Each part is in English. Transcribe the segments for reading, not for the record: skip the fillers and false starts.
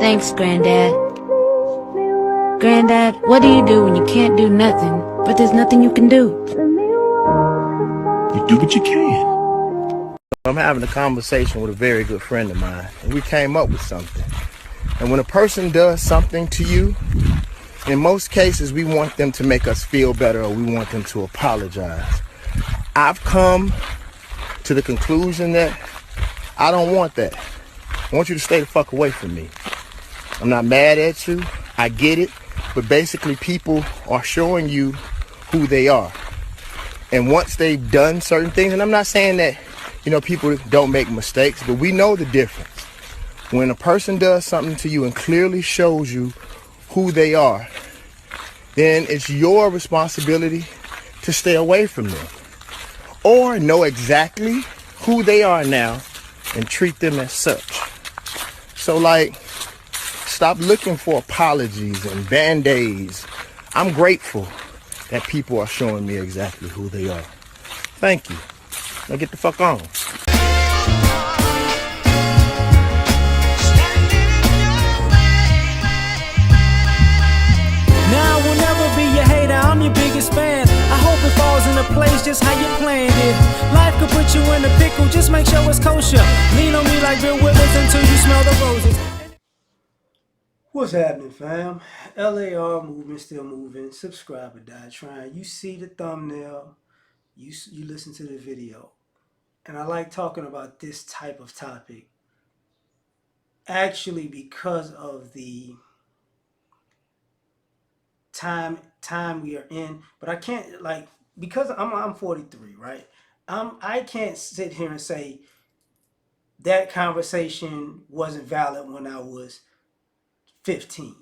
Thanks, Granddad. Granddad, what do you do when you can't do nothing, but there's nothing you can do? You do what you can. I'm having a conversation with a very good friend of mine, and we came up with something. And when a person does something to you, in most cases, we want them to make us feel better, or we want them to apologize. I've come to the conclusion that I don't want that. I want you to stay the fuck away from me. I'm not mad at you. I get it. But basically, people are showing you who they are. And once they've done certain things, and I'm not saying that, people don't make mistakes, but we know the difference. When a person does something to you and clearly shows you who they are, then it's your responsibility to stay away from them. Or know exactly who they are now and treat them as such. So stop looking for apologies and band-aids. I'm grateful that people are showing me exactly who they are. Thank you. Now get the fuck on. Now I will never be your hater, I'm your biggest fan. I hope it falls into place just how you planned it. Life could put you in a pickle, just make sure it's kosher. Lean on me like Bill Withers until you smell the roses. What's happening, fam? L.A.R. movement still moving. Subscribe or die trying. You see the thumbnail, you listen to the video. And I like talking about this type of topic actually because of the time we are in. But I can't, because I'm 43, right? I can't sit here and say that conversation wasn't valid when I was 15.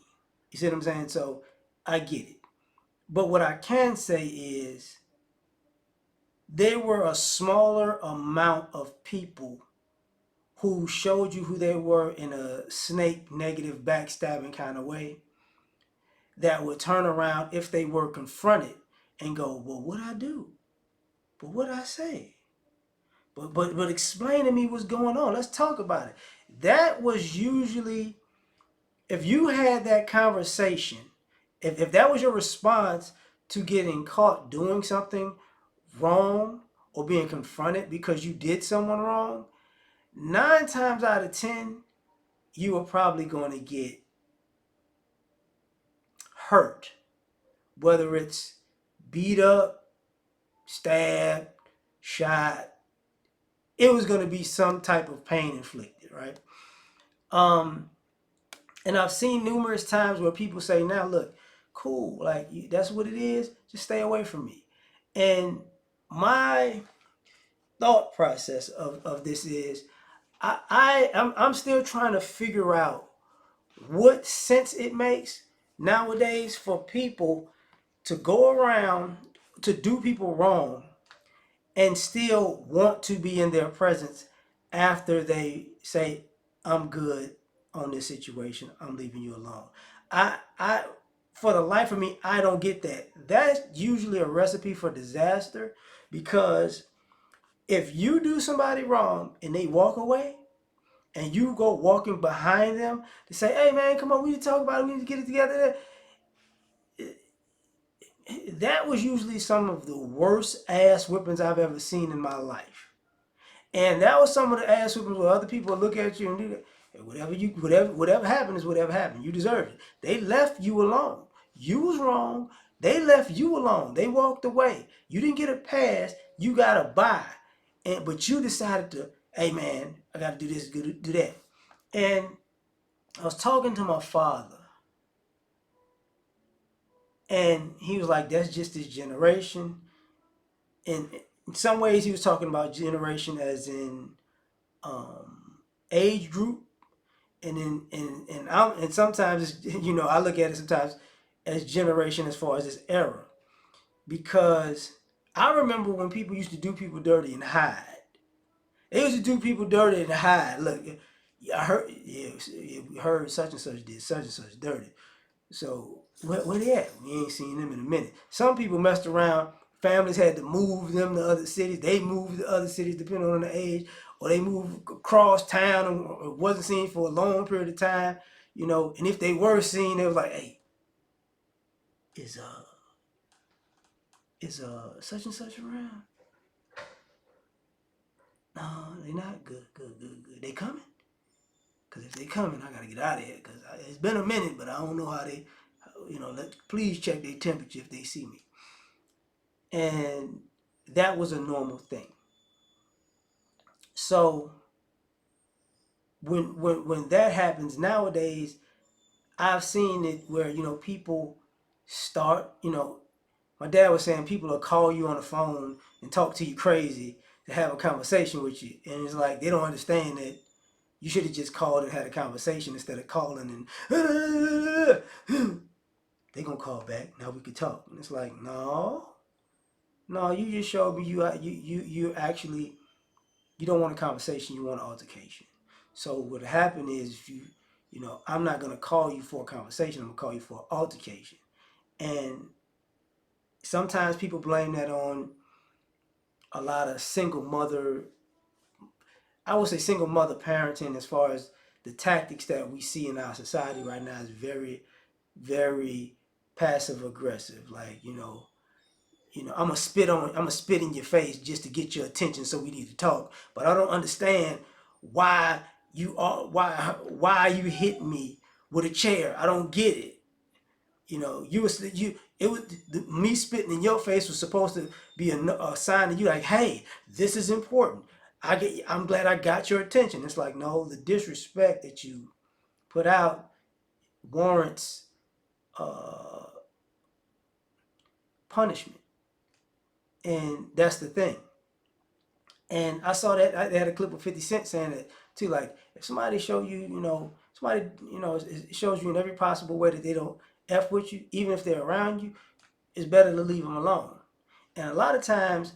You see what I'm saying? So I get it. But what I can say is there were a smaller amount of people who showed you who they were in a snake, negative, backstabbing kind of way that would turn around if they were confronted and go, well, what'd I do? But what'd I say? But explain to me what's going on. Let's talk about it. That was usually, if you had that conversation, if that was your response to getting caught doing something wrong or being confronted because you did someone wrong, 9 times out of 10, you are probably going to get hurt. Whether it's beat up, stabbed, shot, it was going to be some type of pain inflicted, right? And I've seen numerous times where people say, now look, cool, that's what it is, just stay away from me. And my thought process of this is, I'm still trying to figure out what sense it makes nowadays for people to go around to do people wrong and still want to be in their presence after they say, I'm good on this situation, I'm leaving you alone. I for the life of me, I don't get that. That's usually a recipe for disaster, because if you do somebody wrong and they walk away and you go walking behind them to say, hey man, come on, we need to talk about it, we need to get it together, that was usually some of the worst ass whippings I've ever seen in my life. And that was some of the ass whippings where other people look at you and do that. And whatever happened is whatever happened. You deserved it. They left you alone. You was wrong. They left you alone. They walked away. You didn't get a pass. You got a bye. But you decided to, hey man, I got to do this, do that. And I was talking to my father, and he was like, that's just this generation. And in some ways, he was talking about generation as in age group, and then and sometimes I look at it sometimes as generation as far as this era, because I remember when people used to do people dirty and hide. They used to do people dirty and hide. Look, I heard, we heard such and such did such and such dirty. So where they at? We ain't seen them in a minute. Some people messed around. Families had to move them to other cities. They moved to other cities depending on the age, or they moved across town and wasn't seen for a long period of time. you know. And if they were seen, they was like, hey, is such and such around? No, they not. Good, good, good, good. They coming? Cause if they coming, I gotta get out of here. Cause it's been a minute, but I don't know how they, you know. Please check their temperature if they see me. And that was a normal thing. So when that happens nowadays, I've seen it where, you know, people start, you know, my dad was saying people will call you on the phone and talk to you crazy to have a conversation with you. And it's like they don't understand that you should have just called and had a conversation instead of calling and they gonna call back. Now we could talk. And it's like, no, no, you just showed me you actually you don't want a conversation, you want an altercation. So what happened is if you know, I'm not gonna call you for a conversation, I'm gonna call you for an altercation. And sometimes people blame that on a lot of single mother, I would say single mother parenting, as far as the tactics that we see in our society right now is very, very passive aggressive. Like, I'm gonna spit in your face just to get your attention, so we need to talk. But I don't understand why why you hit me with a chair. I don't get it. You know, it was me spitting in your face was supposed to be a sign to you, like, hey, this is important. I'm glad I got your attention. It's like, no, the disrespect that you put out warrants uh, punishment, and that's the thing. And I saw that they had a clip of 50 Cent saying that too. Like, if somebody show you, somebody, it shows you in every possible way that they don't f with you, even if they're around you, it's better to leave them alone. And a lot of times,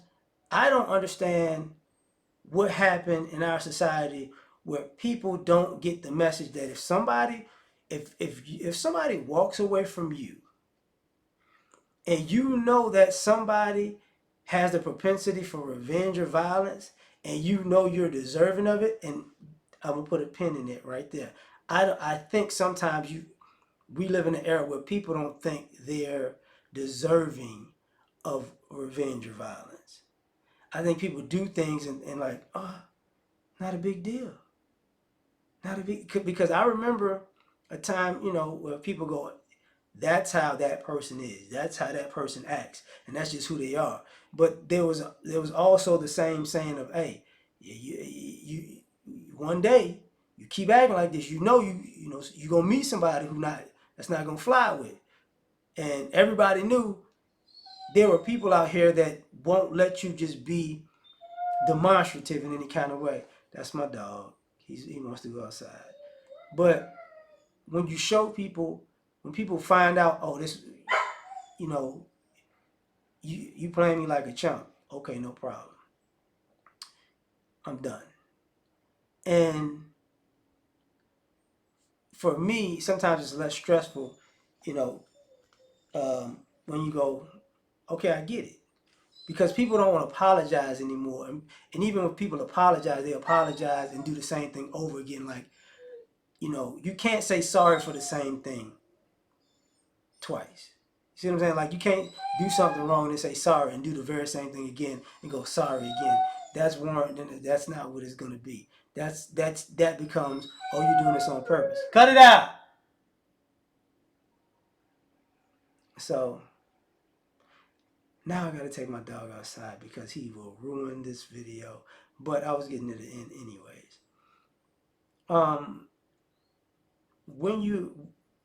I don't understand what happened in our society where people don't get the message that if somebody walks away from you, and you know that somebody has the propensity for revenge or violence, and you know you're deserving of it, and I'm gonna put a pin in it right there. I think sometimes we live in an era where people don't think they're deserving of revenge or violence. I think people do things and like, oh, not a big deal. Not a big, because I remember a time, where people go, that's how that person is. That's how that person acts, and that's just who they are. But there was also the same saying of, hey, you one day you keep acting like this, you gonna meet somebody that's not gonna fly with. And everybody knew there were people out here that won't let you just be demonstrative in any kind of way. That's my dog. He wants to go outside. But when you show people, when people find out, oh, this, you know, you playing me like a chump. Okay, no problem. I'm done. And for me, sometimes it's less stressful, you know, when you go, okay, I get it. Because people don't want to apologize anymore. And even when people apologize, they apologize and do the same thing over again. Like, you can't say sorry for the same thing twice. You see what I'm saying? Like, you can't do something wrong and say sorry and do the very same thing again and go sorry again. That's warrant. That's not what it's gonna be. That becomes, oh, you're doing this on purpose. Cut it out. So now I gotta take my dog outside because he will ruin this video. But I was getting to the end anyways. Um, when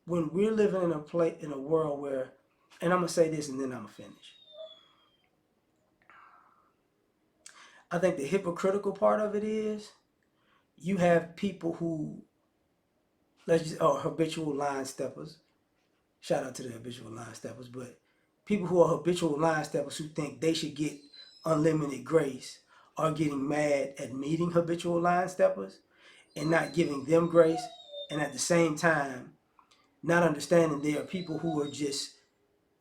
we're living in a world where, and I'm gonna say this and then I'm gonna finish. I think the hypocritical part of it is you have people who, habitual line steppers. Shout out to the habitual line steppers, but people who are habitual line steppers who think they should get unlimited grace are getting mad at meeting habitual line steppers and not giving them grace, and at the same time not understanding there are people who are just,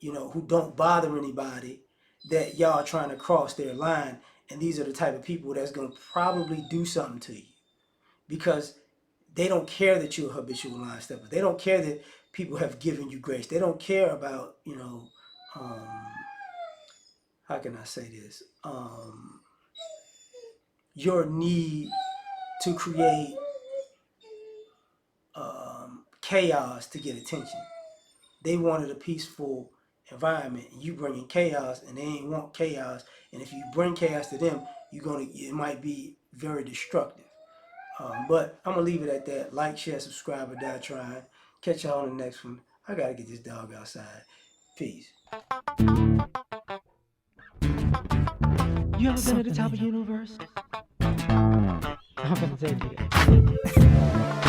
who don't bother anybody, that y'all are trying to cross their line, and these are the type of people that's going to probably do something to you because they don't care that you're a habitual line stepper. They don't care that people have given you grace. They don't care about, how can I say this? Your need to create chaos to get attention. They wanted a peaceful environment, and you bring in chaos, and they ain't want chaos. And if you bring chaos to them, it might be very destructive. But I'm gonna leave it at that. Like, share, subscribe, or die trying. Catch y'all on the next one. I gotta get this dog outside. Peace. You ever been at the top of the universe? I'm gonna say it to you.